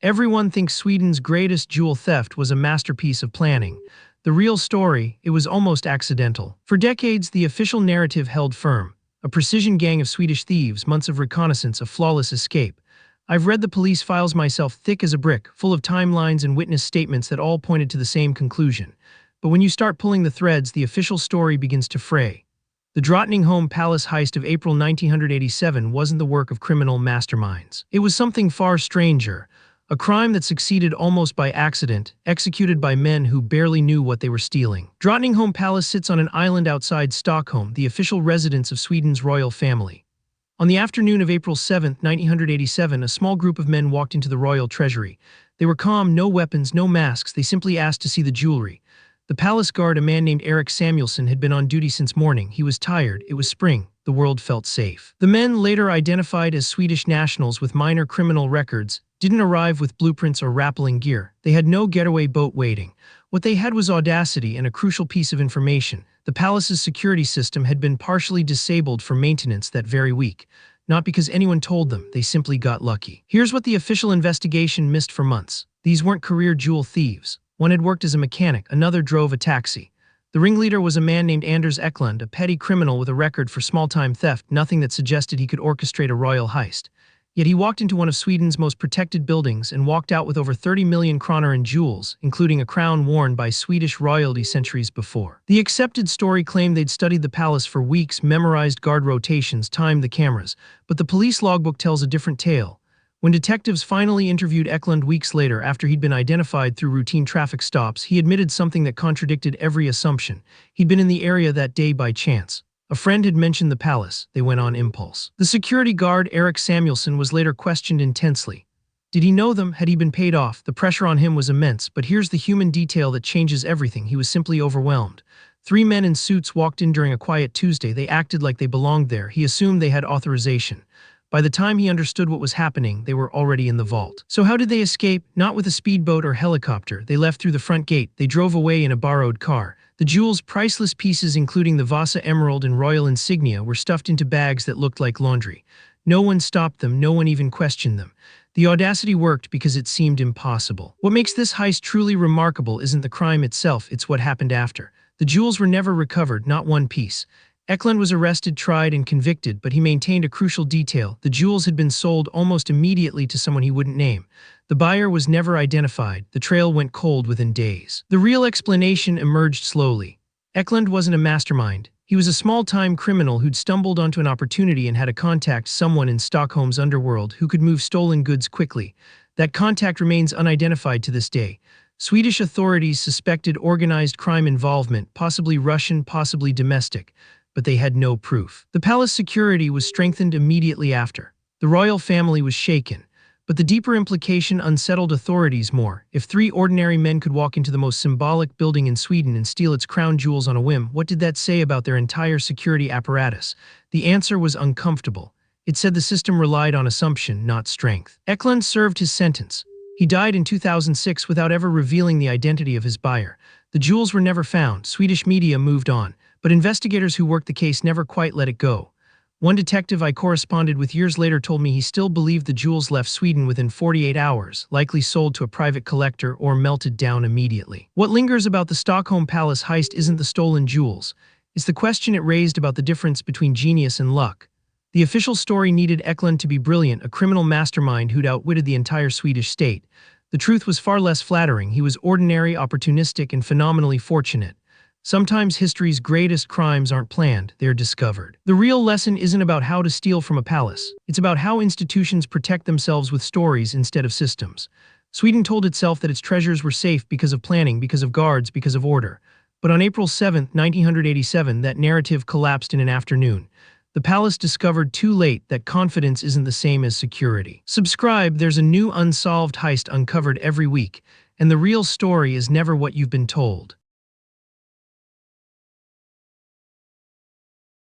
Everyone thinks Sweden's greatest jewel theft was a masterpiece of planning. The real story, it was almost accidental. For decades, the official narrative held firm. A precision gang of Swedish thieves, months of reconnaissance, a flawless escape. I've read the police files myself, thick as a brick, full of timelines and witness statements that all pointed to the same conclusion. But when you start pulling the threads, the official story begins to fray. The Drottningholm Palace heist of April 1987 wasn't the work of criminal masterminds. It was something far stranger, a crime that succeeded almost by accident, executed by men who barely knew what they were stealing. Drottningholm Palace sits on an island outside Stockholm, the official residence of Sweden's royal family. On the afternoon of April 7, 1987, a small group of men walked into the royal treasury. They were calm, no weapons, no masks, they simply asked to see the jewelry. The palace guard, a man named Erik Samuelsson, had been on duty since morning. He was tired. It was spring. The world felt safe. The men, later identified as Swedish nationals with minor criminal records, didn't arrive with blueprints or rappelling gear. They had no getaway boat waiting. What they had was audacity and a crucial piece of information. The palace's security system had been partially disabled for maintenance that very week. Not because anyone told them, they simply got lucky. Here's what the official investigation missed for months. These weren't career jewel thieves. One had worked as a mechanic, another drove a taxi. The ringleader was a man named Anders Eklund, a petty criminal with a record for small-time theft, nothing that suggested he could orchestrate a royal heist. Yet he walked into one of Sweden's most protected buildings and walked out with over 30 million kronor in jewels, including a crown worn by Swedish royalty centuries before. The accepted story claimed they'd studied the palace for weeks, memorized guard rotations, timed the cameras, but the police logbook tells a different tale. When detectives finally interviewed Eklund weeks later after he'd been identified through routine traffic stops, he admitted something that contradicted every assumption. He'd been in the area that day by chance. A friend had mentioned the palace. They went on impulse. The security guard, Erik Samuelsson, was later questioned intensely. Did he know them? Had he been paid off? The pressure on him was immense, but here's the human detail that changes everything. He was simply overwhelmed. 3 men in suits walked in during a quiet Tuesday. They acted like they belonged there. He assumed they had authorization. By the time he understood what was happening, they were already in the vault. So how did they escape? Not with a speedboat or helicopter. They left through the front gate. They drove away in a borrowed car. The jewels, priceless pieces including the Vasa emerald and royal insignia, were stuffed into bags that looked like laundry. No one stopped them. No one even questioned them. The audacity worked because it seemed impossible. What makes this heist truly remarkable isn't the crime itself, it's what happened after. The jewels were never recovered, not one piece. Eklund was arrested, tried, and convicted, but he maintained a crucial detail. The jewels had been sold almost immediately to someone he wouldn't name. The buyer was never identified. The trail went cold within days. The real explanation emerged slowly. Eklund wasn't a mastermind. He was a small-time criminal who'd stumbled onto an opportunity and had to contact someone in Stockholm's underworld who could move stolen goods quickly. That contact remains unidentified to this day. Swedish authorities suspected organized crime involvement, possibly Russian, possibly domestic, but they had no proof. The palace security was strengthened immediately after. The royal family was shaken, but the deeper implication unsettled authorities more. If 3 ordinary men could walk into the most symbolic building in Sweden and steal its crown jewels on a whim, what did that say about their entire security apparatus? The answer was uncomfortable. It said the system relied on assumption, not strength. Eklund served his sentence. He died in 2006 without ever revealing the identity of his buyer. The jewels were never found. Swedish media moved on. But investigators who worked the case never quite let it go. One detective I corresponded with years later told me he still believed the jewels left Sweden within 48 hours, likely sold to a private collector or melted down immediately. What lingers about the Stockholm Palace heist isn't the stolen jewels. It's the question it raised about the difference between genius and luck. The official story needed Eklund to be brilliant, a criminal mastermind who'd outwitted the entire Swedish state. The truth was far less flattering. He was ordinary, opportunistic, and phenomenally fortunate. Sometimes history's greatest crimes aren't planned, they're discovered. The real lesson isn't about how to steal from a palace. It's about how institutions protect themselves with stories instead of systems. Sweden told itself that its treasures were safe because of planning, because of guards, because of order. But on April 7, 1987, that narrative collapsed in an afternoon. The palace discovered too late that confidence isn't the same as security. Subscribe, there's a new unsolved heist uncovered every week, and the real story is never what you've been told.